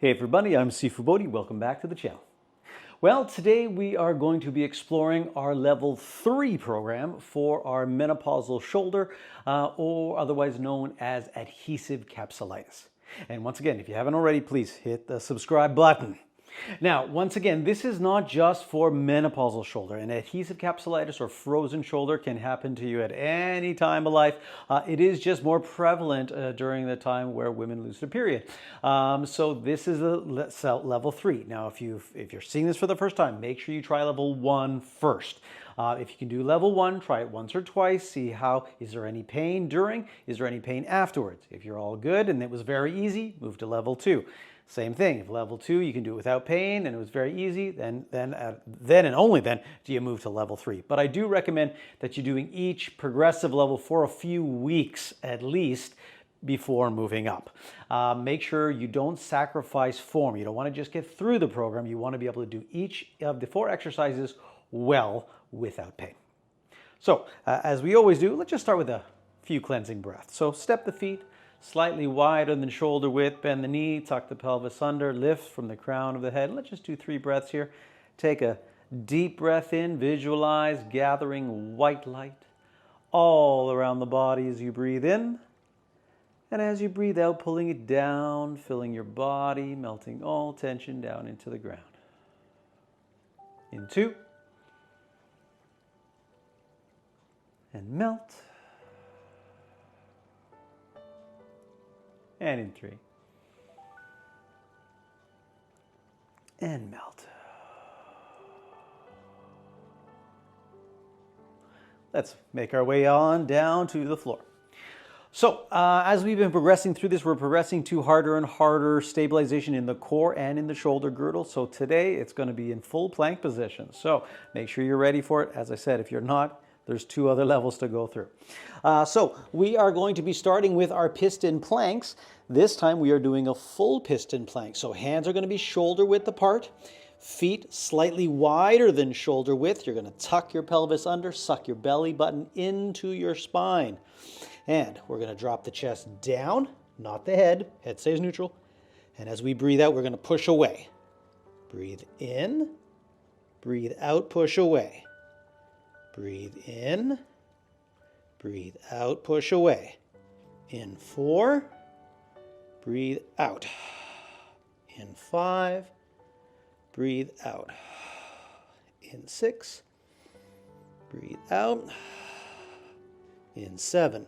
Hey everybody, I'm Bodhi. Welcome back to the channel. Well, today we are going to be exploring our level 3 program for our menopausal shoulder, or otherwise known as adhesive capsulitis. And once again, if you haven't already, please hit the subscribe button. Now, once again, this is not just for menopausal shoulder. An adhesive capsulitis or frozen shoulder can happen to you at any time of life. It is just more prevalent during the time where women lose their period. So this is a level 3. Now, if you're seeing this for the first time, make sure you try level 1 first. If you can do level 1, try it once or twice. See is there any pain during? Is there any pain afterwards? If you're all good and it was very easy, move to level 2. Same thing, if level 2 you can do it without pain and it was very easy, then and only then do you move to level 3. But I do recommend that you're doing each progressive level for a few weeks at least before moving up. Make sure you don't sacrifice form. You don't want to just get through the program. You want to be able to do each of the 4 exercises well without pain. So as we always do, let's just start with a few cleansing breaths. So step the feet slightly wider than shoulder width, bend the knee, tuck the pelvis under, lift from the crown of the head. Let's just do 3 breaths here. Take a deep breath in, visualize gathering white light all around the body as you breathe in. And as you breathe out, pulling it down, filling your body, melting all tension down into the ground. In 2. And melt. And in 3. And melt. Let's make our way on down to the floor. So as we've been progressing through this, we're progressing to harder and harder stabilization in the core and in the shoulder girdle. So today it's going to be in full plank position. So make sure you're ready for it. As I said, if you're not, there's 2 other levels to go through. So we are going to be starting with our piston planks. This time we are doing a full piston plank. So hands are going to be shoulder width apart, feet slightly wider than shoulder width. You're going to tuck your pelvis under, suck your belly button into your spine. And we're going to drop the chest down, not the head. Head stays neutral. And as we breathe out, we're going to push away. Breathe in, breathe out, push away. Breathe in, breathe out, push away. In 4, breathe out. In 5, breathe out. In 6, breathe out. In 7,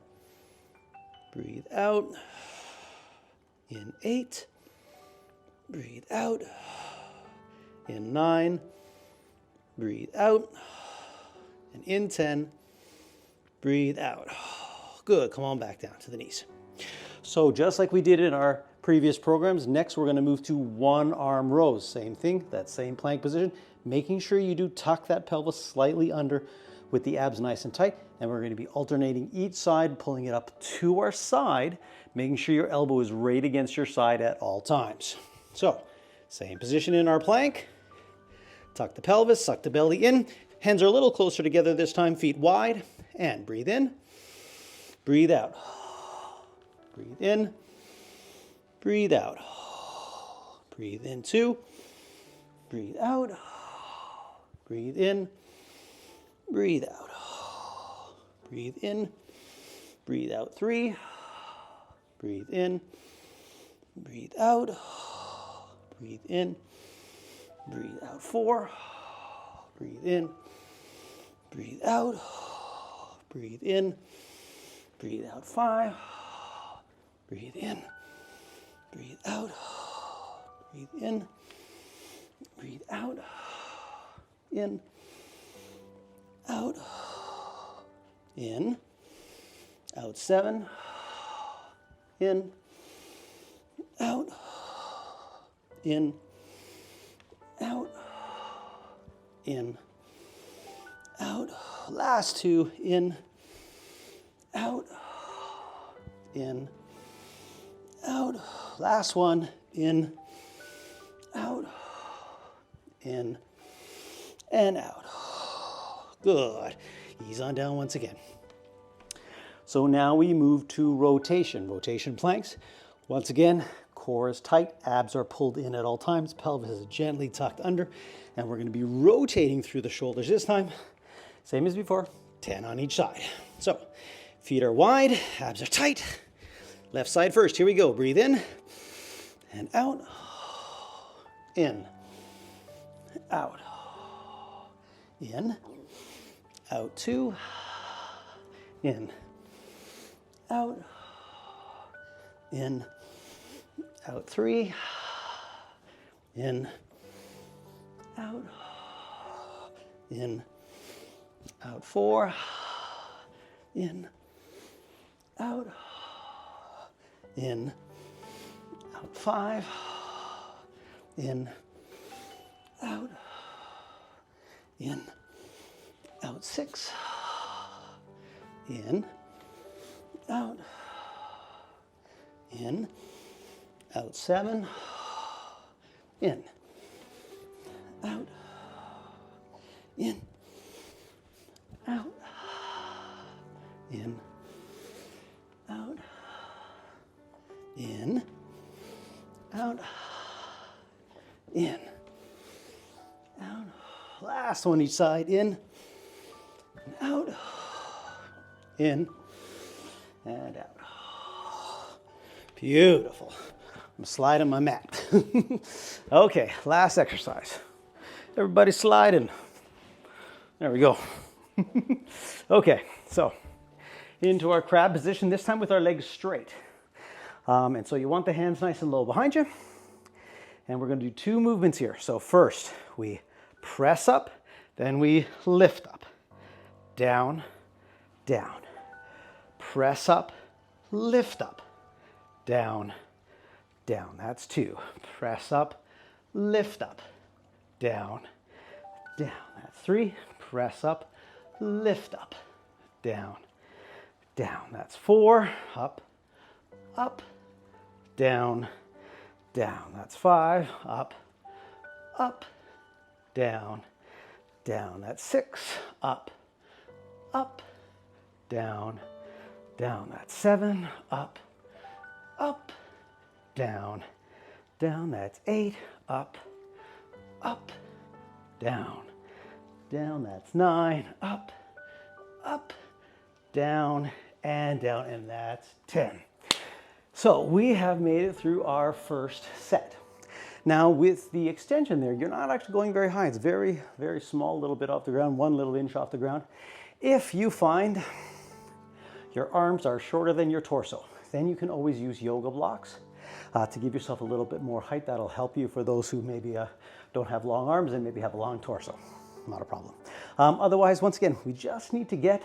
breathe out. In 8, breathe out. In 9, breathe out. And in 10, breathe out. Good, come on back down to the knees. So just like we did in our previous programs, next we're going to move to 1-arm rows. Same thing, that same plank position, making sure you do tuck that pelvis slightly under with the abs nice and tight. And we're going to be alternating each side, pulling it up to our side, making sure your elbow is right against your side at all times. So, same position in our plank. Tuck the pelvis, suck the belly in. Hands are a little closer together this time, feet wide, and breathe in, breathe out. Breathe in, breathe out. Breathe in 2, breathe out. Breathe in, breathe out. Breathe in, breathe out 3. Breathe in, breathe out. Breathe in, breathe out 4. Breathe in, breathe out. Breathe in, breathe out 5. Breathe in, breathe out. Breathe in, breathe out. In, out. In, out 7. In, out. In, out. In, out. Last 2, in, out. In, out. Last 1, in, out. In, and out. Good. Ease on down once again. So now we move to rotation. Rotation planks. Once again, core is tight, abs are pulled in at all times, pelvis is gently tucked under, and we're going to be rotating through the shoulders this time. Same as before, 10 on each side. So, feet are wide, abs are tight. Left side first, here we go. Breathe in and out. In, out, in, out 2, in, out, in, out 3, in, out, in, out 4, in, out, in, out 5, in, out, in, out 6, in, out, in, out 7, in, out, in, out, in, out, in, out, in, out. Last one each side, in, out, in, and out. Beautiful. I'm sliding my mat. Okay, last exercise. Everybody sliding. There we go. Okay, so into our crab position, this time with our legs straight. And so you want the hands nice and low behind you. And we're going to do 2 movements here. So first, we press up, then we lift up. Down, down. Press up, lift up. Down, down. That's 2. Press up, lift up. Down, down. That's 3. Press up, lift up. Down, down. That's 4. Up, up, down, down. That's 5. Up, up, down, down. That's 6. Up, up, down, down. That's 7. Up, up, down, down. That's 8. Up, up, down, down. That's 9. Up, up, down, and down. And that's 10. So we have made it through our first set. Now with the extension there, you're not actually going very high. It's very, very small, little bit off the ground, 1 little inch off the ground. If you find your arms are shorter than your torso, then you can always use yoga blocks to give yourself a little bit more height. That'll help you for those who maybe don't have long arms and maybe have a long torso. Not a problem. Otherwise, once again, we just need to get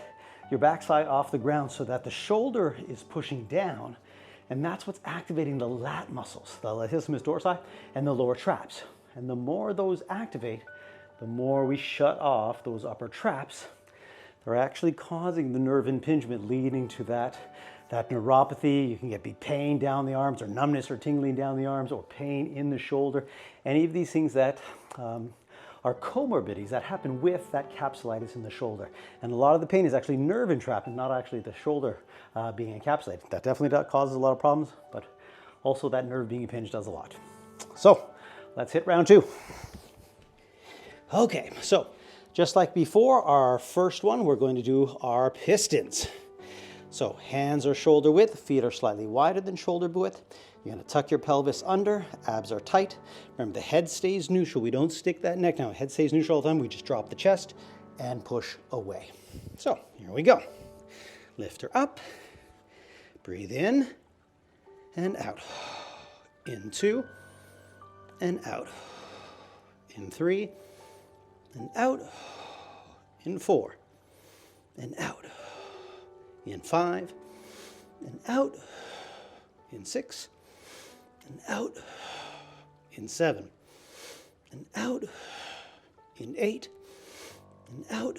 your backside off the ground so that the shoulder is pushing down, and that's what's activating the lat muscles, the latissimus dorsi and the lower traps. And the more those activate, the more we shut off those upper traps. They're actually causing the nerve impingement, leading to that neuropathy. You can get pain down the arms, or numbness or tingling down the arms, or pain in the shoulder. Any of these things that are comorbidities that happen with that capsulitis in the shoulder. And a lot of the pain is actually nerve entrapment, not actually the shoulder being encapsulated. That definitely causes a lot of problems, but also that nerve being impinged does a lot. So let's hit round 2. Okay, so just like before, our first one, we're going to do our pistons. So hands are shoulder width, feet are slightly wider than shoulder width. You're going to tuck your pelvis under, abs are tight. Remember, the head stays neutral. We don't stick that neck now. Head stays neutral all the time. We just drop the chest and push away. So here we go. Lift her up, breathe in and out. In 2 and out. In 3 and out. In 4 and out. In 5 and out. In 6 and out. In 7 and out. In 8 and out.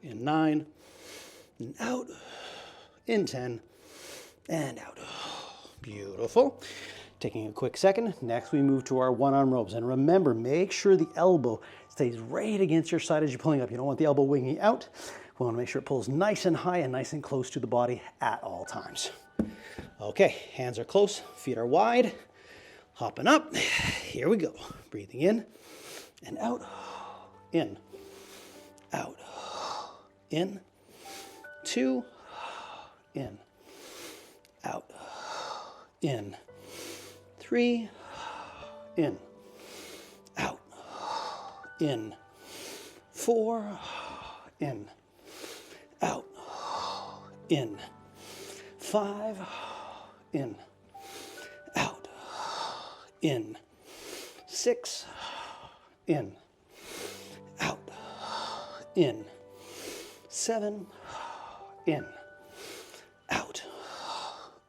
In 9 and out. In 10 and out. Beautiful. Taking a quick second. Next we move to our one-arm ropes. And remember, make sure the elbow stays right against your side as you're pulling up. You don't want the elbow winging out. We want to make sure it pulls nice and high and nice and close to the body at all times. Okay, hands are close, feet are wide. Hopping up. Here we go. Breathing in and out. In, out, in, 2, in, out, in, 3, in, out, in, 4, in, out, in, 5, in, out, in, 6, in, out, in, 7, in, out,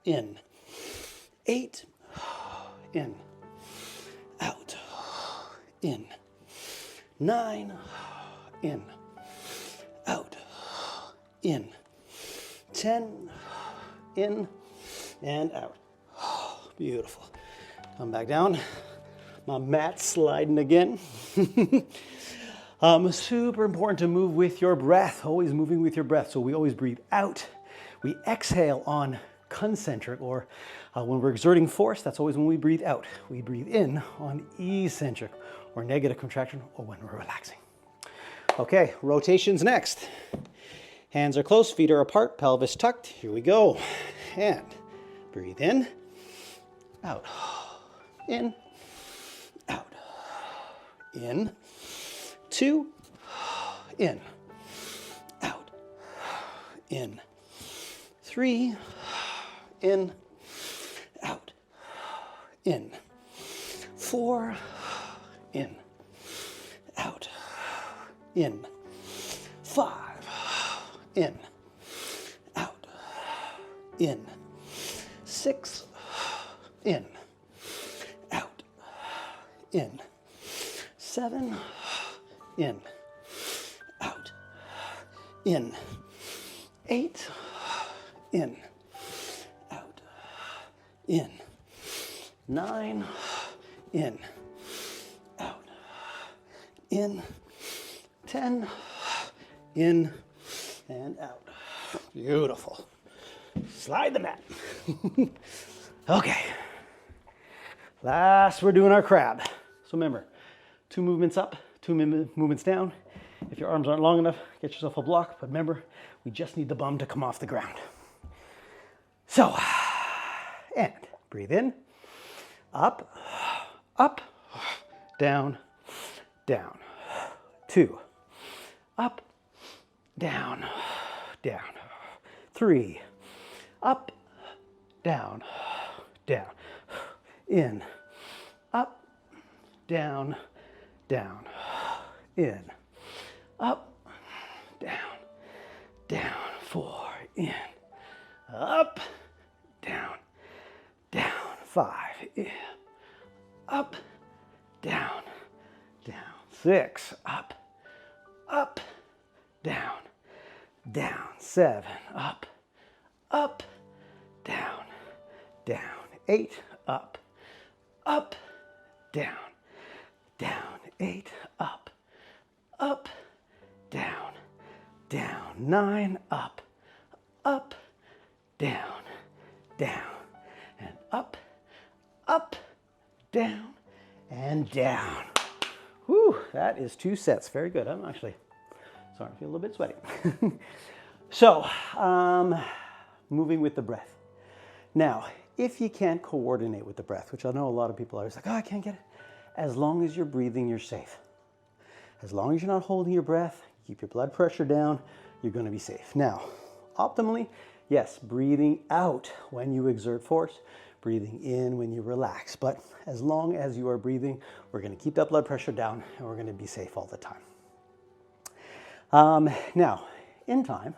in, 8, in, out, in, 9, in, out, in, 10, in, and out. Beautiful. Come back down. My mat's sliding again. Super important to move with your breath, always moving with your breath. So we always breathe out. We exhale on concentric, or when we're exerting force, that's always when we breathe out. We breathe in on eccentric, or negative contraction, or when we're relaxing. Okay, rotations next. Hands are close, feet are apart, pelvis tucked. Here we go. And breathe in, out, in, out, in, 2, in, out, in, 3, in, out, in, 4, in, out, in, 5, in, out, in, 6, in, out, in, 7, in, out, in, 8, in, out, in, 9, in, out, in, 10, in, and out. Beautiful. Slide the mat. Okay. Last, we're doing our crab. So remember, 2 movements up, 2 movements down. If your arms aren't long enough, get yourself a block. But remember, we just need the bum to come off the ground. So, and breathe in, up, up, down, down. 2, up, down, down. 3, up, down, down. In, up, down, down. In, up, down, down. 4, in, up, down, down. 5, in, up, down, down. 6, up, up, down, down. 7, up, up, down, down. 8, up, up, down, down. 8, up, up, down, down. 9, up, up, down, down, and up, up, down, and down. Whew, that is 2 sets. Very good. I'm actually starting to feel a little bit sweaty. So, moving with the breath. Now, if you can't coordinate with the breath, which I know a lot of people are always like, oh, I can't get it. As long as you're breathing, you're safe. As long as you're not holding your breath, keep your blood pressure down, you're going to be safe. Now, optimally, yes, breathing out when you exert force, breathing in when you relax. But as long as you are breathing, we're going to keep that blood pressure down and we're going to be safe all the time. Now, in time,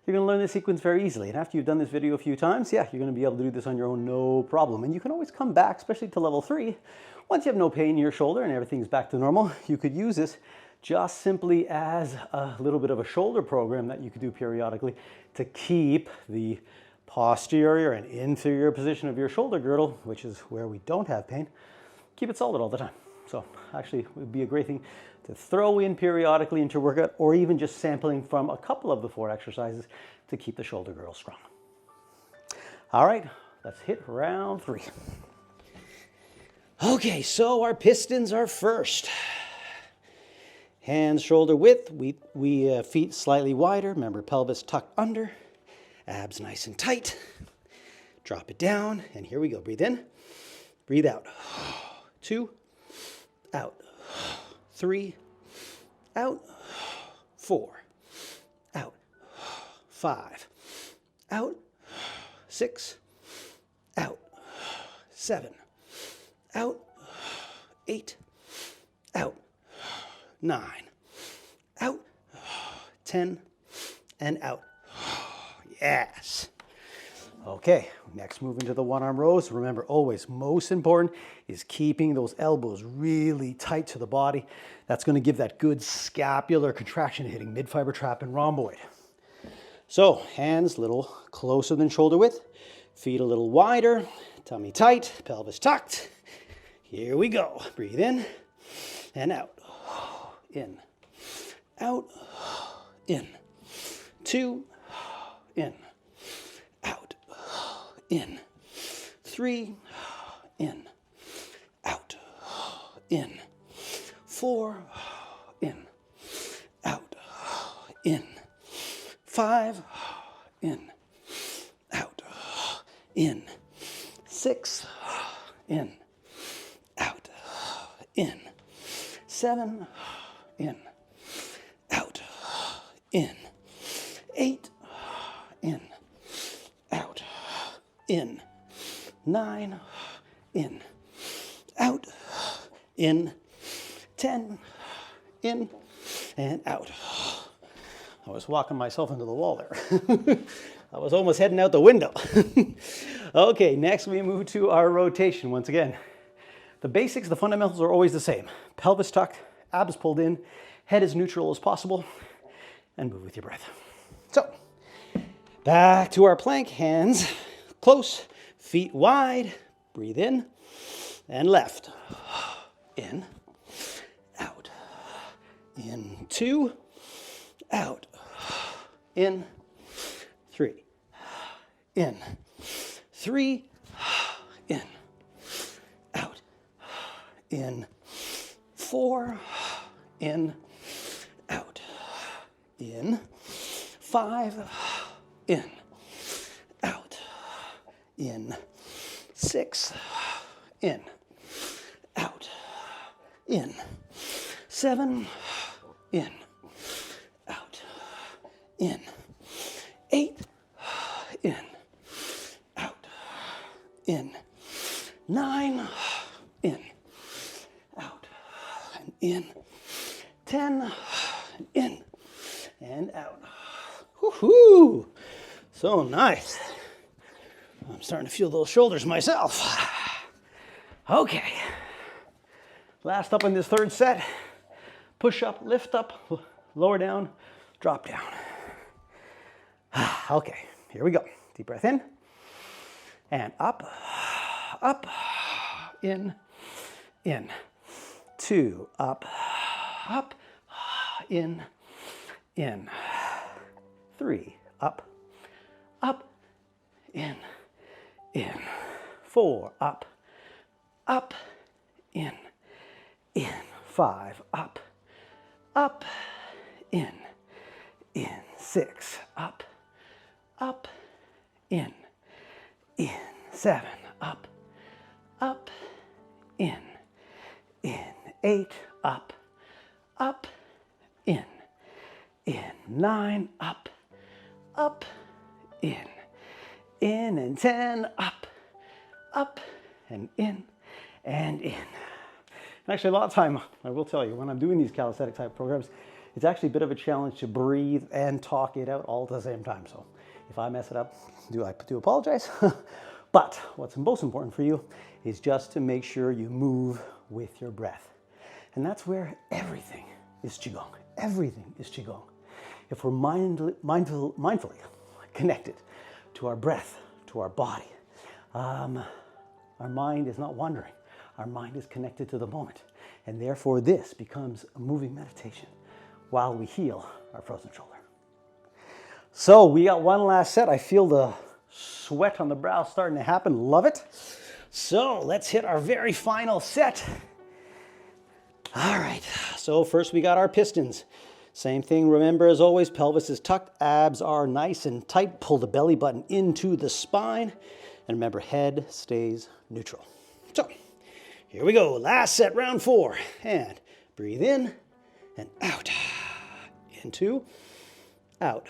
you're going to learn this sequence very easily. And after you've done this video a few times, yeah, you're going to be able to do this on your own, no problem. And you can always come back, especially to level 3. Once you have no pain in your shoulder and everything's back to normal, you could use this just simply as a little bit of a shoulder program that you could do periodically to keep the posterior and inferior position of your shoulder girdle, which is where we don't have pain, keep it solid all the time. So actually, it would be a great thing to throw in periodically into your workout, or even just sampling from a couple of the 4 exercises to keep the shoulder girdle strong. All right, let's hit round 3. Okay, so our pistons are first. Hands shoulder width, feet slightly wider. Remember, pelvis tucked under, abs nice and tight. Drop it down, and here we go. Breathe in, breathe out. 2, out. 3, out. 4, out. 5, out. 6, out. 7, out. 8, out. 9, out. 10, and out. Yes. Okay, next move into the one-arm rows. Remember, always most important is keeping those elbows really tight to the body. That's going to give that good scapular contraction hitting mid-fiber trap and rhomboid. So, hands a little closer than shoulder width, feet a little wider, tummy tight, pelvis tucked. Here we go. Breathe in and out. In, out, in. 2, in, out, in. 3, in, out, in. 4, in, out, in. 5, in, out, in. 6, in, out, in. 7, in, out, in. 8, in, out, in. 9, in, out, in. 10, in, and out. I was walking myself into the wall there. I was almost heading out the window. Okay, next we move to our rotation. Once again, the basics, the fundamentals are always the same. Pelvis tucked, abs pulled in, head as neutral as possible, and move with your breath. So, back to our plank, hands close, feet wide, breathe in, and left. In, out, in. 2, out, in. 3, in. 3, in, out, in. 4, in, out, in. 5, in, out, in. 6, in, out, in. 7, in, out, in. 8, in, out, in. 9, in, out, and in. 10, in, and out. Woohoo! So nice. I'm starting to feel those shoulders myself. Okay. Last up in this third set. Push up, lift up, lower down, drop down. Okay, here we go. Deep breath in. And up, up, in, in. 2, up, up, in, in. 3, up, up, in, in. 4, up, up, in, in. 5, up, up, in, in. 6, up, up, in, in. 7, up, up, in, in. 8, up, up, in, in. 9, up, up, in, and 10, up, up, and in, and in. And actually, a lot of time, I will tell you, when I'm doing these calisthenic type programs, it's actually a bit of a challenge to breathe and talk it out all at the same time. So if I mess it up, I do apologize. But what's most important for you is just to make sure you move with your breath. And that's where everything is Qigong. Everything is Qigong. If we're mindfully connected to our breath, to our body, our mind is not wandering. Our mind is connected to the moment. And therefore this becomes a moving meditation while we heal our frozen shoulder. So we got one last set. I feel the sweat on the brow starting to happen. Love it. So let's hit our very final set. All right, so first we got our pistons. Same thing, remember, as always, pelvis is tucked, abs are nice and tight. Pull the belly button into the spine. And remember, head stays neutral. So here we go, last set, round 4. And breathe in and out. In 2, out.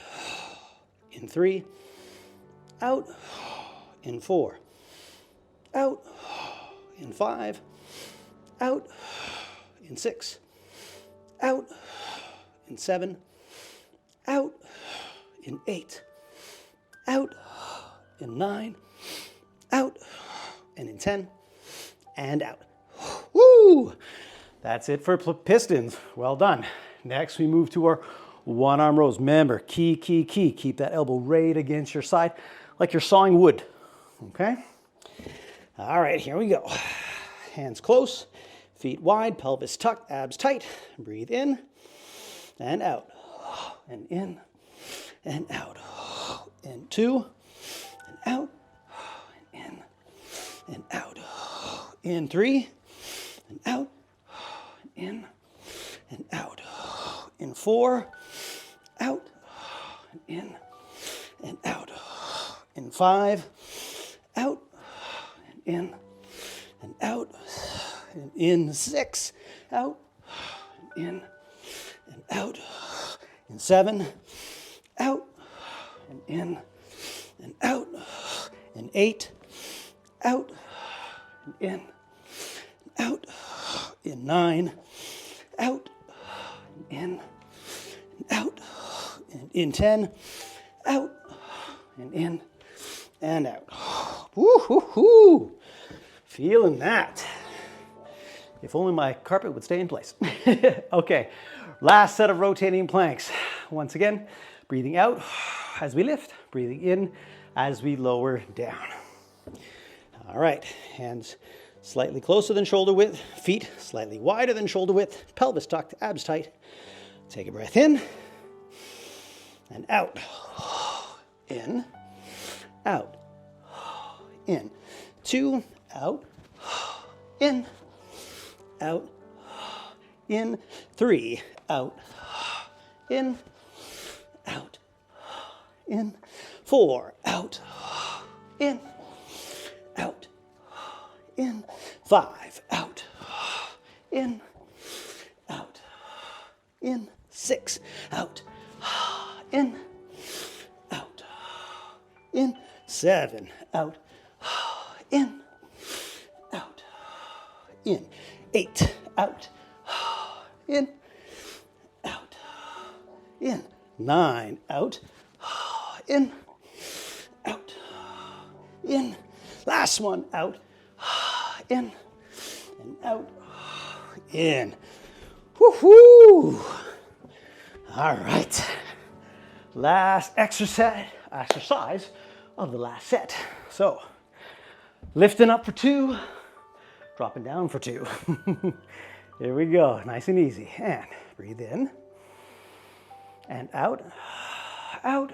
In 3, out. In 4, out. In 5, out. In 6, out. In 7, out. In 8, out. In 9, out. And in 10, and out. Woo! That's it for pistons. Well done. Next, we move to our one-arm rows. Remember, key. Keep that elbow right against your side like you're sawing wood. Okay? All right, here we go. Hands close, feet wide, pelvis tucked, abs tight. Breathe in and out. And in and out. And 2 and out. And in and out. In 3 and out. And in and out. In 4, out. And in and out. In 5, out. And in and out. And in 6, out. And in and out. In 7, out. And in and out. In 8, out. And in and out. In 9, out. And in and out. And in 10, out. And in and out. Woo-hoo-hoo! Feeling that. If only my carpet would stay in place. Okay, last set of rotating planks. Once again, breathing out as we lift, breathing in as we lower down. All right, hands slightly closer than shoulder width, feet slightly wider than shoulder width, pelvis tucked, abs tight. Take a breath in and out. In, out, in. 2, out, in, out, in. 3, out, in, out, in. 4, out, in, out, in. 5, out, in, out, in. 6, out, in, out, in. 7, out, in, out, in. 8, out, in, out, in. 9, out, in, out, in. Last one, out, in, and out, in. Woohoo! All right. Last exercise of the last set. So, lifting up for 2, dropping down for 2. Here we go, nice and easy. And breathe in and out, out,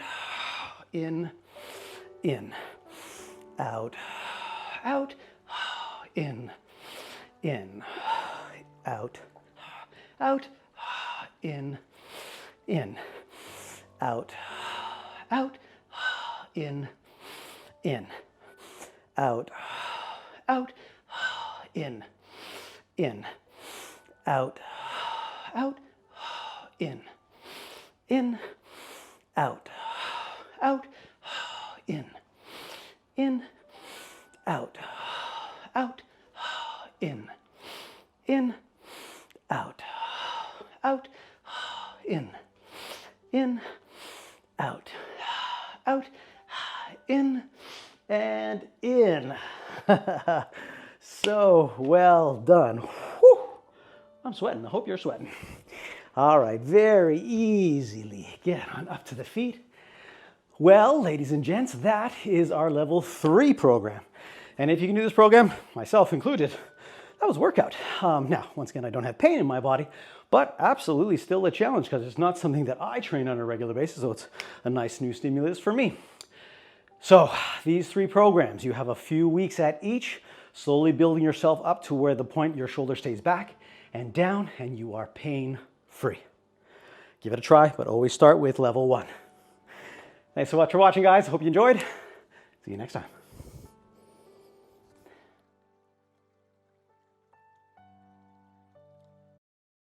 in, out, out, in, out, out, in, out, out, in, out, out, in, out, out, in, out, out, in, out, out, in, out, out, in, out, out, in, and in. So well done. Whew. I'm sweating. I hope you're sweating. All right, very easily get on up to the feet. Well, ladies and gents, that is our level 3 program. And if you can do this program, myself included, that was a workout. Now, once again, I don't have pain in my body, but absolutely still a challenge because it's not something that I train on a regular basis, so it's a nice new stimulus for me. So these 3 programs, you have a few weeks at each, slowly building yourself up to where the point your shoulder stays back and down, and you are pain-free. Give it a try, but always start with level 1. Thanks so much for watching, guys. Hope you enjoyed. See you next time.